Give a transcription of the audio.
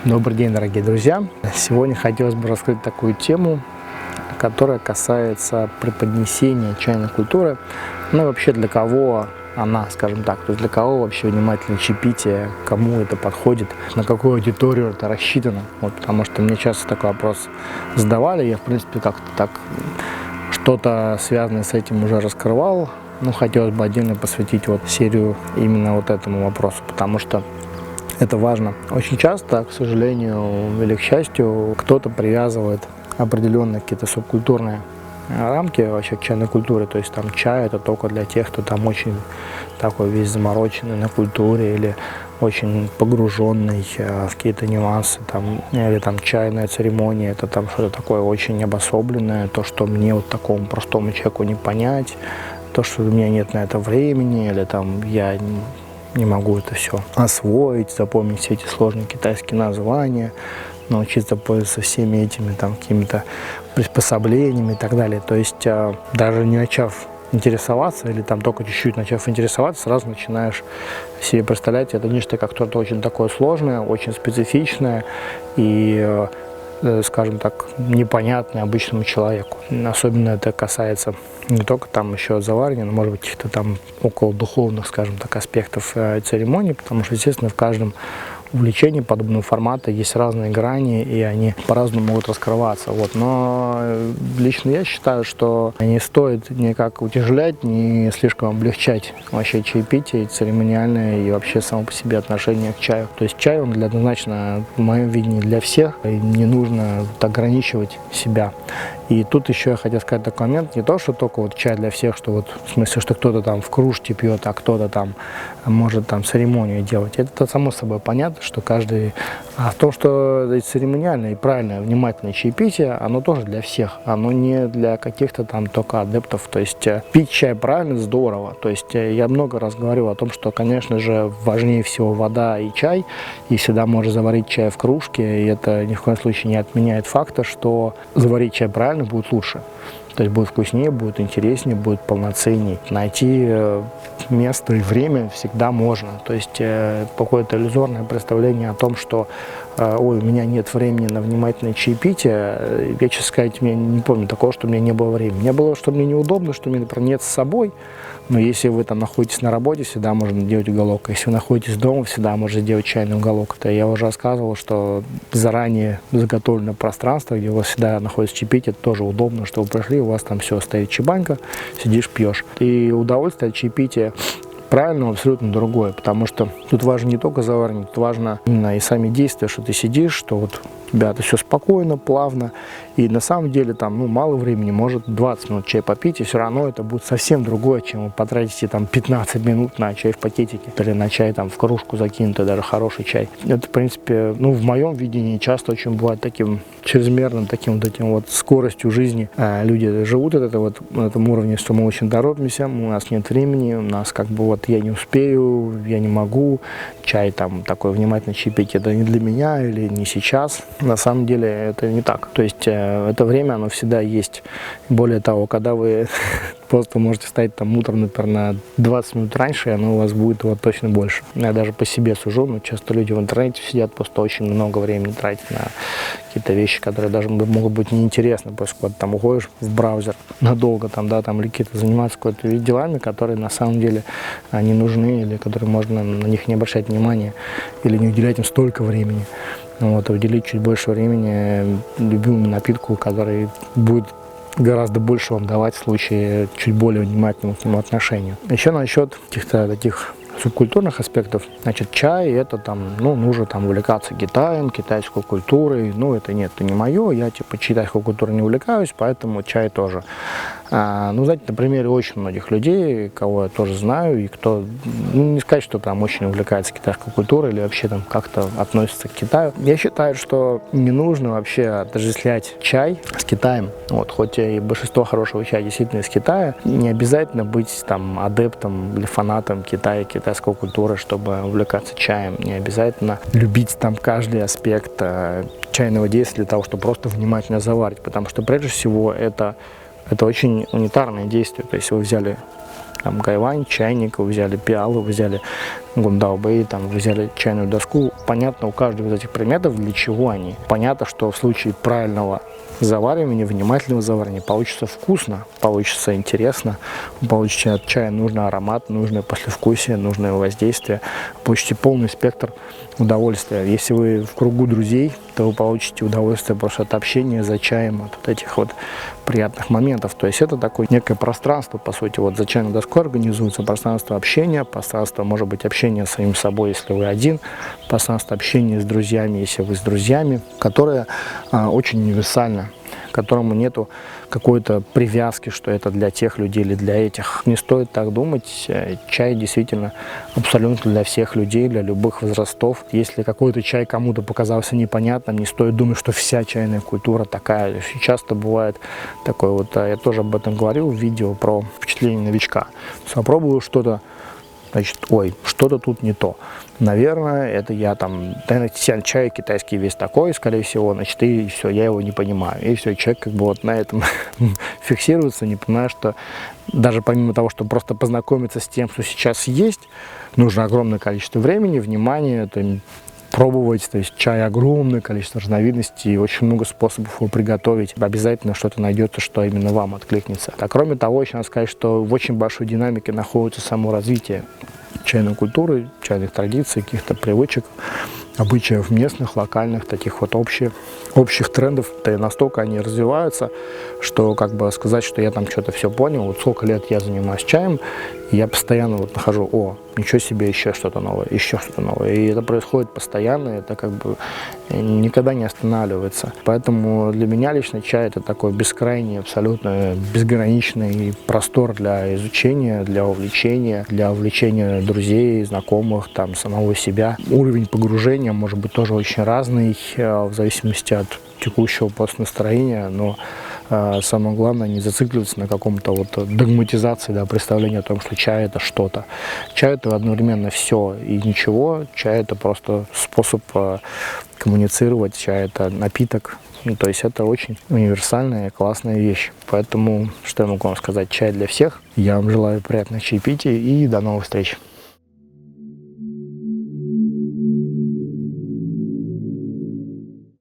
Добрый день, дорогие друзья! Сегодня хотелось бы раскрыть такую тему, которая касается преподнесения чайной культуры. Ну и вообще для кого она, скажем так, то есть для кого вообще внимательное чаепитие, кому это подходит, на какую аудиторию это рассчитано. Вот, потому что мне часто такой вопрос задавали, я в принципе как-то так что-то связанное с этим уже раскрывал. Но хотелось бы отдельно посвятить вот серию именно вот этому вопросу, потому что это важно. Очень часто, к сожалению или к счастью, кто-то привязывает определенные какие-то субкультурные рамки вообще к чайной культуре. То есть там чай это только для тех, кто там очень такой весь замороченный на культуре или очень погруженный в какие-то нюансы, там, или там чайная церемония, это там что-то такое очень обособленное, то, что мне вот такому простому человеку не понять, то, что у меня нет на это времени, или там я не могу это все освоить, запомнить все эти сложные китайские названия, научиться пользоваться всеми этими там какими-то приспособлениями и так далее. То есть даже не начав интересоваться или там только чуть-чуть начав интересоваться, сразу начинаешь себе представлять это нечто как что-то очень такое сложное, очень специфичное и скажем так, непонятное обычному человеку. Особенно это касается не только там еще заваривания, но может быть каких-то там около духовных, скажем так, аспектов церемонии, потому что, естественно, в каждом увлечении подобного формата есть разные грани, и они по-разному могут раскрываться. Вот. Но лично я считаю, что не стоит никак утяжелять, не слишком облегчать вообще чаепитие, церемониальное и вообще само по себе отношение к чаю. То есть чай, он однозначно, в моем видении, для всех, и не нужно ограничивать себя. И тут еще я хотел сказать такой момент, не то, что только вот чай для всех, что вот в смысле, что кто-то там в кружке пьет, а кто-то там может там церемонию делать. Это само собой понятно, что каждый... А в том, что церемониальное и правильное, внимательное чаепитие, оно тоже для всех, оно не для каких-то там только адептов. То есть пить чай правильно здорово. То есть я много раз говорил о том, что, конечно же, важнее всего вода и чай, и всегда можно заварить чай в кружке, и это ни в коем случае не отменяет факта, что заварить чай правильно будет лучше. То есть будет вкуснее, будет интереснее, будет полноценнее. Найти место и время всегда можно. То есть какое-то иллюзорное представление о том, что ой, у меня нет времени на внимательное чаепитие. Я, честно сказать, я не помню такого, что у меня не было времени. Не было, что мне неудобно, что мне, например, нет с собой. Но если вы там находитесь на работе, всегда можно делать уголок. Если вы находитесь дома, всегда можно сделать чайный уголок. Это я уже рассказывал, что заранее заготовленное пространство, где у вас всегда находится чаепитие, это тоже удобно, что вы пришли, у вас там все стоит чебанька, сидишь, пьешь. И удовольствие от чаепития правильно абсолютно другое, потому что тут важно не только заваривание, тут важно именно и сами действия, что ты сидишь, что вот у тебя это все спокойно, плавно, и на самом деле там мало времени, может 20 минут чай попить, и все равно это будет совсем другое, чем вы потратите там 15 минут на чай в пакетике или на чай там в кружку закинутый, даже хороший чай. Это, в принципе, в моем видении часто очень бывает таким чрезмерным, таким вот этим вот скоростью жизни. Люди живут на этом уровне, что мы очень торопимся, у нас нет времени, у нас как бы вот я не успею, я не могу, чай там такой внимательный чаепитие, это не для меня или не сейчас. На самом деле это не так. То есть это время, оно всегда есть. Более того, когда вы просто можете встать там утром, например, на 20 минут раньше, и оно у вас будет вот точно больше. Я даже по себе сужу, но часто люди в интернете сидят, просто очень много времени тратят на какие-то вещи, которые даже могут быть неинтересны, поскольку ты там уходишь в браузер надолго, там, да, там, или какие-то заниматься какими-то делами, которые на самом деле не нужны, или которые можно на них не обращать внимания, или не уделять им столько времени. Вот, а уделить чуть больше времени любимому напитку, который будет гораздо больше вам давать в случае чуть более внимательного к нему отношения. Еще насчет каких-то таких субкультурных аспектов, значит, чай, это там, нужно там увлекаться Китаем, китайской культурой, это нет, это не мое, я типа китайской культурой не увлекаюсь, поэтому чай тоже. Знаете, на примере очень многих людей, кого я тоже знаю, и кто, не сказать, что прям очень увлекается китайской культурой или вообще там как-то относится к Китаю. Я считаю, что не нужно вообще отождествлять чай с Китаем. Вот, хоть и большинство хорошего чая действительно из Китая, не обязательно быть там адептом или фанатом Китая, китайской культуры, чтобы увлекаться чаем. Не обязательно любить там каждый аспект чайного действия для того, чтобы просто внимательно заварить, потому что прежде всего это очень унитарное действие. То есть вы взяли там гайвань, чайник, вы взяли пиалу, вы взяли гундаобэй, там, вы взяли чайную доску. Понятно у каждого из этих предметов, для чего они. Понятно, что в случае правильного заваривания, внимательного заваривания получится вкусно, получится интересно, получите от чая нужный аромат, нужное послевкусие, нужное воздействие, получите полный спектр удовольствия. Если вы в кругу друзей, то вы получите удовольствие просто от общения за чаем, от этих вот приятных моментов. То есть это такое некое пространство, по сути, вот за чайной доской организуется пространство общения, пространство, может быть, общения с самим собой, если вы один, пространство общения с друзьями, если вы с друзьями, которое очень универсально, к которому нету какой-то привязки, что это для тех людей или для этих. Не стоит так думать. Чай действительно абсолютно для всех людей, для любых возрастов. Если какой-то чай кому-то показался непонятным, не стоит думать, что вся чайная культура такая. Часто бывает такое вот, я тоже об этом говорил в видео про впечатление новичка. Попробую что-то, значит, ой, что-то тут не то. Наверное, это я там, наверное, чай китайский весь такой, скорее всего, значит, и все, я его не понимаю. И все, человек как бы вот на этом фиксируется, не понимая, что даже помимо того, чтобы просто познакомиться с тем, что сейчас есть, нужно огромное количество времени, внимания, пробовать, то есть чай огромное количество разновидностей, очень много способов его приготовить. Обязательно что-то найдется, что именно вам откликнется. А кроме того, еще надо сказать, что в очень большой динамике находится само развитие чайной культуры, чайных традиций, каких-то привычек, обычаев местных, локальных, таких вот общих трендов. И настолько они развиваются, что как бы сказать, что я там что-то все понял. Вот сколько лет я занимаюсь чаем, и я постоянно вот нахожу, ничего себе, еще что-то новое, еще что-то новое. И это происходит постоянно, это как бы никогда не останавливается. Поэтому для меня лично чай — это такой бескрайний, абсолютно безграничный простор для изучения, для увлечения друзей, знакомых, там, самого себя. Уровень погружения может быть тоже очень разный, в зависимости от текущего просто настроения, но самое главное не зацикливаться на каком-то вот догматизации, представлении о том, что чай — это что-то. Чай — это одновременно все и ничего. Чай — это просто способ коммуницировать, чай — это напиток. То есть это очень универсальная, классная вещь. Поэтому, что я могу вам сказать, чай для всех. Я вам желаю приятных чаепитий и до новых встреч.